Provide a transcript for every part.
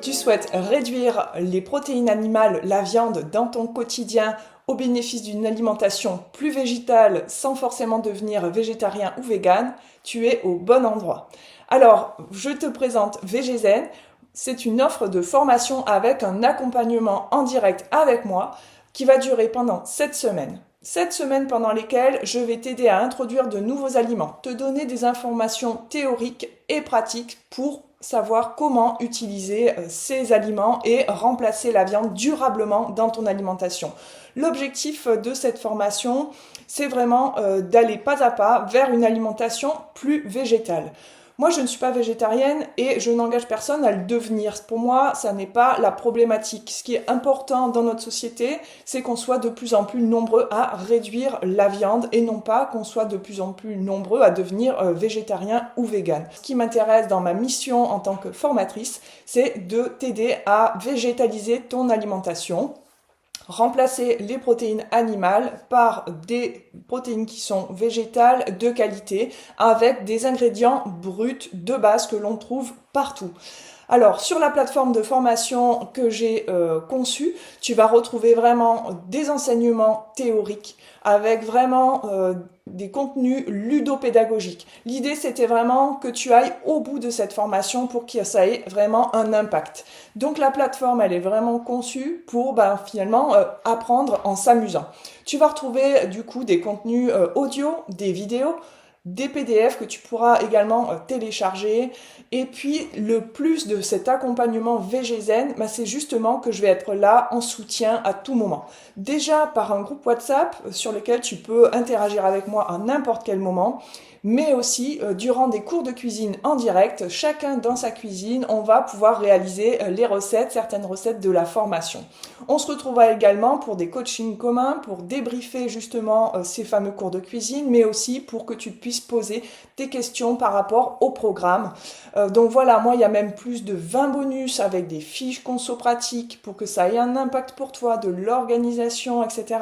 Tu souhaites réduire les protéines animales, la viande, dans ton quotidien au bénéfice d'une alimentation plus végétale sans forcément devenir végétarien ou vegan, tu es au bon endroit. Alors, je te présente VGZen. C'est une offre de formation avec un accompagnement en direct avec moi qui va durer pendant 7 semaines. 7 semaines pendant lesquelles je vais t'aider à introduire de nouveaux aliments, te donner des informations théoriques et pratiques pour savoir comment utiliser ces aliments et remplacer la viande durablement dans ton alimentation. L'objectif de cette formation, c'est vraiment d'aller pas à pas vers une alimentation plus végétale. Moi, je ne suis pas végétarienne et je n'engage personne à le devenir. Pour moi, ça n'est pas la problématique. Ce qui est important dans notre société, c'est qu'on soit de plus en plus nombreux à réduire la viande et non pas qu'on soit de plus en plus nombreux à devenir végétarien ou vegan. Ce qui m'intéresse dans ma mission en tant que formatrice, c'est de t'aider à végétaliser ton alimentation. Remplacer les protéines animales par des protéines qui sont végétales de qualité avec des ingrédients bruts de base que l'on trouve partout. Alors, sur la plateforme de formation que j'ai conçue, tu vas retrouver vraiment des enseignements théoriques avec vraiment des contenus ludopédagogiques. L'idée, c'était vraiment que tu ailles au bout de cette formation pour que ça ait vraiment un impact. Donc, la plateforme, elle est vraiment conçue pour finalement apprendre en s'amusant. Tu vas retrouver du coup des contenus audio, des vidéos, des PDF que tu pourras également télécharger. Et puis, le plus de cet accompagnement VGZen, c'est justement que je vais être là en soutien à tout moment. Déjà par un groupe WhatsApp sur lequel tu peux interagir avec moi à n'importe quel moment, mais aussi durant des cours de cuisine en direct, chacun dans sa cuisine, on va pouvoir réaliser les recettes, certaines recettes de la formation. On se retrouvera également pour des coachings communs, pour débriefer justement ces fameux cours de cuisine, mais aussi pour que tu puisses poser tes questions par rapport au programme. Donc voilà, moi il y a même plus de 20 bonus avec des fiches conso pratiques pour que ça ait un impact pour toi, de l'organisation, etc.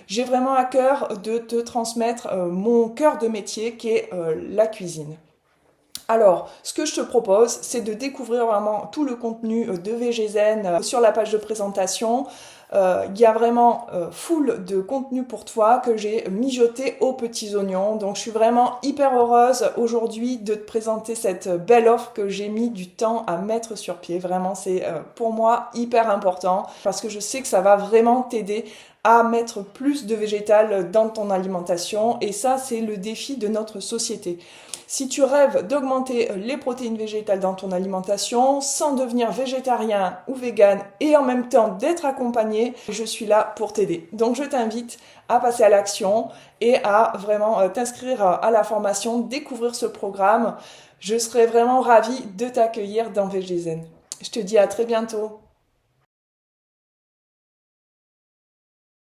J'ai vraiment à cœur de te transmettre mon cœur de métier qui est la cuisine. Alors, ce que je te propose, c'est de découvrir vraiment tout le contenu de VGZen sur la page de présentation. Il y a vraiment full de contenu pour toi que j'ai mijoté aux petits oignons. Donc, je suis vraiment hyper heureuse aujourd'hui de te présenter cette belle offre que j'ai mis du temps à mettre sur pied. Vraiment, c'est pour moi hyper important parce que je sais que ça va vraiment t'aider à mettre plus de végétal dans ton alimentation et ça, c'est le défi de notre société. Si tu rêves d'augmenter les protéines végétales dans ton alimentation sans devenir végétarien ou vegan et en même temps d'être accompagné, je suis là pour t'aider. Donc je t'invite à passer à l'action et à vraiment t'inscrire à la formation, découvrir ce programme. Je serai vraiment ravie de t'accueillir dans VGZen. Je te dis à très bientôt.